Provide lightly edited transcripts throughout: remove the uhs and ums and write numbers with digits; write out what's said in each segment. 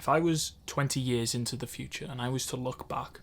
If I was 20 years into the future and I was to look back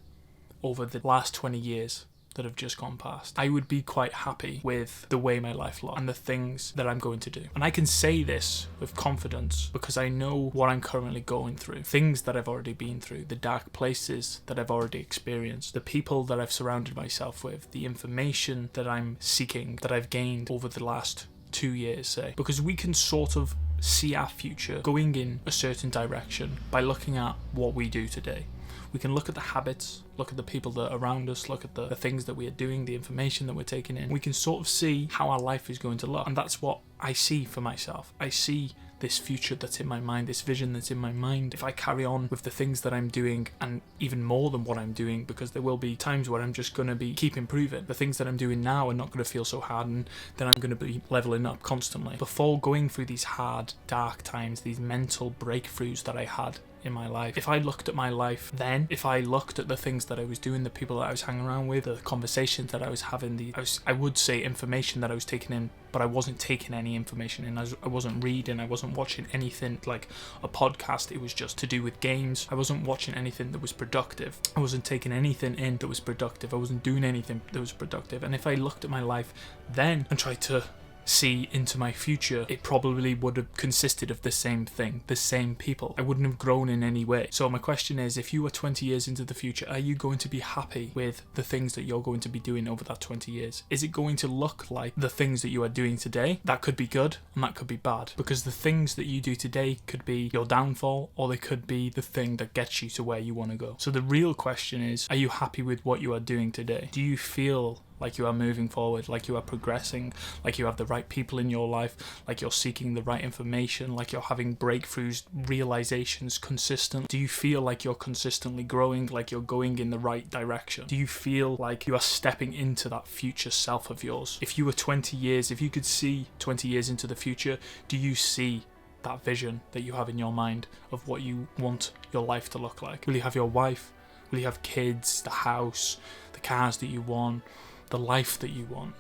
over the last 20 years that have just gone past, I would be quite happy with the way my life looked and the things that I'm going to do. And I can say this with confidence because I know what I'm currently going through, things that I've already been through, the dark places that I've already experienced, the people that I've surrounded myself with, the information that I'm seeking, that I've gained over the last 2 years, say. Because we can sort of see our future going in a certain direction by looking at what we do today. We can look at the habits, look at the people that are around us, look at the things that we are doing, the information that we're taking in. We can sort of see how our life is going to look. And that's what I see for myself. I see this future that's in my mind, this vision that's in my mind. If I carry on with the things that I'm doing, and even more than what I'm doing, because there will be times where I'm just going to keep improving. The things that I'm doing now are not going to feel so hard, and then I'm going to be leveling up constantly. Before going through these hard, dark times, these mental breakthroughs that I had in my life, if I looked at my life then, if I looked at the things that I was doing, the people that I was hanging around with, the conversations that I was having, I would say information that I was taking in, but I wasn't taking any information in. I wasn't reading, I wasn't watching anything like a podcast. It was just to do with games. I wasn't watching anything that was productive. I wasn't taking anything in that was productive. I wasn't doing anything that was productive. And if I looked at my life then and tried to see into my future, it probably would have consisted of the same thing, the same people. I wouldn't have grown in any way. So my question is, if you were 20 years into the future, are you going to be happy with the things that you're going to be doing over that 20 years? Is it going to look like the things that you are doing today? That could be good and that could be bad, because the things that you do today could be your downfall, or they could be the thing that gets you to where you want to go. So the real question is, are you happy with what you are doing today? Do you feel like you are moving forward, like you are progressing, like you have the right people in your life, like you're seeking the right information, like you're having breakthroughs, realizations consistent? Do you feel like you're consistently growing, like you're going in the right direction? Do you feel like you are stepping into that future self of yours? If you were 20 years, if you could see 20 years into the future, do you see that vision that you have in your mind of what you want your life to look like? Will you have your wife? Will you have kids, the house, the cars that you want, the life that you want,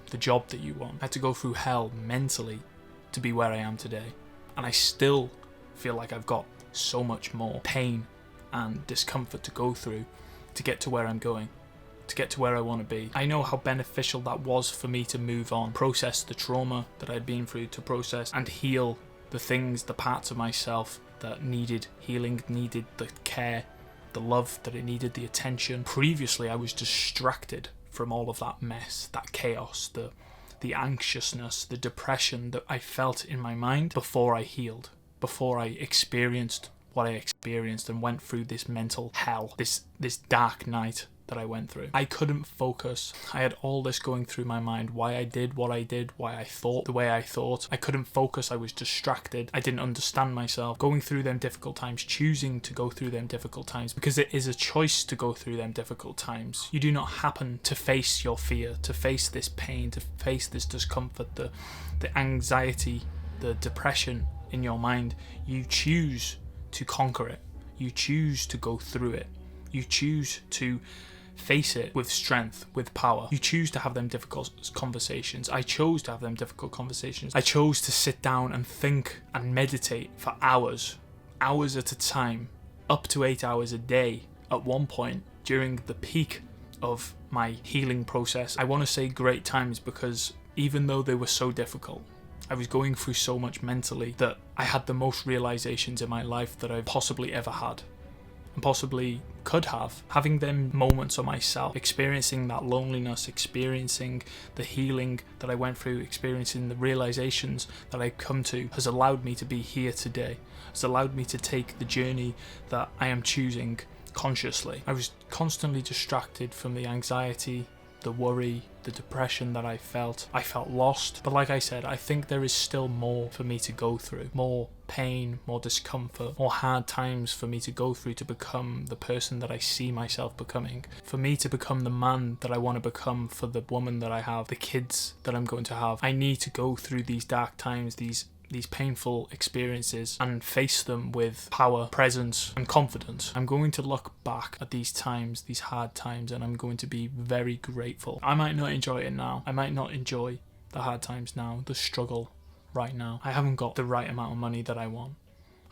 the job that you want? I had to go through hell mentally to be where I am today, and I still feel like I've got so much more pain and discomfort to go through to get to where I'm going, to get to where I want to be. I know how beneficial that was for me to move on, process the trauma that I'd been through, to process and heal the things, the parts of myself that needed healing, needed the care, the love that it needed, the attention. Previously I was distracted from all of that mess, that chaos, the anxiousness, the depression that I felt in my mind before I healed, before I experienced what I experienced and went through this mental hell, this dark night that I went through. I couldn't focus. I had all this going through my mind, why I did what I did, why I thought the way I thought. I couldn't focus. I was distracted. I didn't understand myself. Going through them difficult times, choosing to go through them difficult times, because it is a choice to go through them difficult times. You do not happen to face your fear, to face this pain, to face this discomfort, the anxiety, the depression in your mind. You choose to conquer it. You choose to go through it. You choose to face it with strength, with power. You choose to have them difficult conversations. I chose to have them difficult conversations. I chose to sit down and think and meditate for hours at a time, up to 8 hours a day at one point during the peak of my healing process. I want to say great times, because even though they were so difficult, I was going through so much mentally, that I had the most realizations in my life that I've possibly ever had. And possibly could have. Having them moments on myself, experiencing that loneliness, experiencing the healing that I went through, experiencing the realizations that I come to, has allowed me to be here today, has allowed me to take the journey that I am choosing consciously. I was constantly distracted from the anxiety, the worry, the depression that I felt. I felt lost. But like I said, I think there is still more for me to go through. More pain, more discomfort, more hard times for me to go through to become the person that I see myself becoming. For me to become the man that I want to become, for the woman that I have, the kids that I'm going to have. I need to go through these dark times, these painful experiences, and face them with power, presence, and confidence. I'm going to look back at these times, these hard times, and I'm going to be very grateful. I might not enjoy it now. I might not enjoy the hard times now, the struggle right now. I haven't got the right amount of money that I want.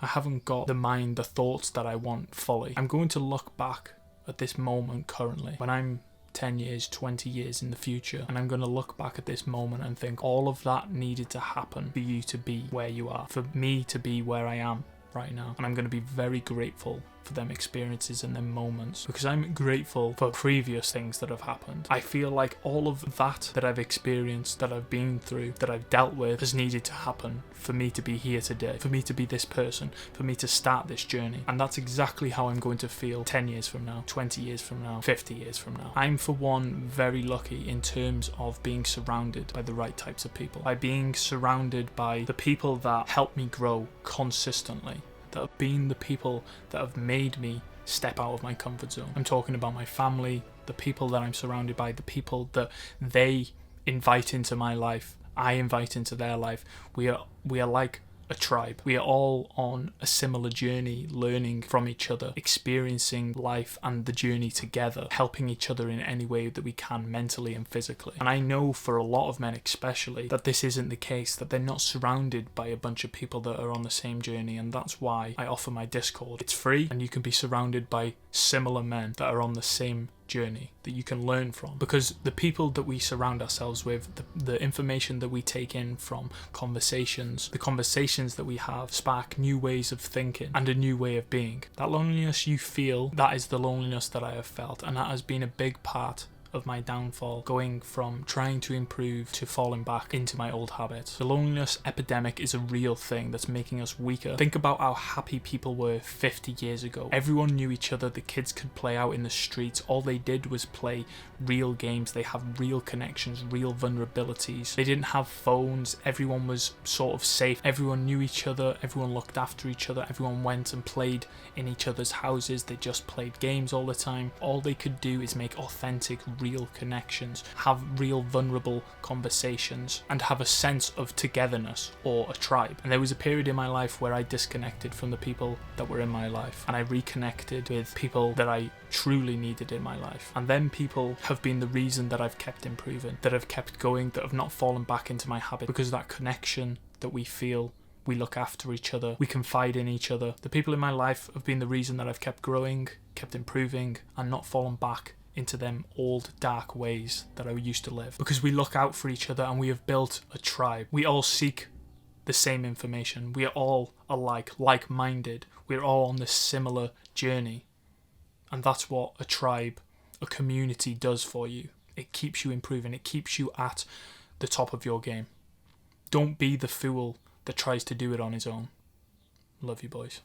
I haven't got the mind, the thoughts that I want fully. I'm going to look back at this moment currently when I'm 10 years, 20 years in the future, and I'm going to look back at this moment and think all of that needed to happen for you to be where you are, for me to be where I am right now. And I'm going to be very grateful for them experiences and them moments, because I'm grateful for previous things that have happened. I feel like all of that I've experienced, that I've been through, that I've dealt with, has needed to happen for me to be here today, for me to be this person, for me to start this journey. And that's exactly how I'm going to feel 10 years from now, 20 years from now, 50 years from now. I'm, for one, very lucky in terms of being surrounded by the right types of people, by being surrounded by the people that help me grow consistently, that have been the people that have made me step out of my comfort zone. I'm talking about my family, the people that I'm surrounded by, the people that they invite into my life, I invite into their life. We are like a tribe. We are all on a similar journey, learning from each other, experiencing life and the journey together, helping each other in any way that we can, mentally and physically. And I know for a lot of men especially that this isn't the case, that they're not surrounded by a bunch of people that are on the same journey, and that's why I offer my Discord. It's free, and you can be surrounded by similar men that are on the same journey that you can learn from, because the people that we surround ourselves with, the information that we take in from conversations, the conversations that we have spark new ways of thinking and a new way of being. That loneliness you feel, that is the loneliness that I have felt, and that has been a big part of my downfall, going from trying to improve to falling back into my old habits. The loneliness epidemic is a real thing that's making us weaker. Think about how happy people were 50 years ago. Everyone knew each other, the kids could play out in the streets, all they did was play real games, they have real connections, real vulnerabilities. They didn't have phones, everyone was sort of safe, everyone knew each other, everyone looked after each other, everyone went and played in each other's houses, they just played games all the time. All they could do is make authentic, real connections, have real vulnerable conversations, and have a sense of togetherness or a tribe. And there was a period in my life where I disconnected from the people that were in my life, and I reconnected with people that I truly needed in my life. And then people have been the reason that I've kept improving, that I've kept going, that have not fallen back into my habit, because that connection that we feel, we look after each other, we confide in each other. The people in my life have been the reason that I've kept growing, kept improving, and not fallen back into them old dark ways that I used to live, because we look out for each other and we have built a tribe. We all seek the same information. We are all alike, like-minded. We're all on this similar journey. And that's what a tribe, a community does for you. It keeps you improving. It keeps you at the top of your game. Don't be the fool that tries to do it on his own. Love you, boys.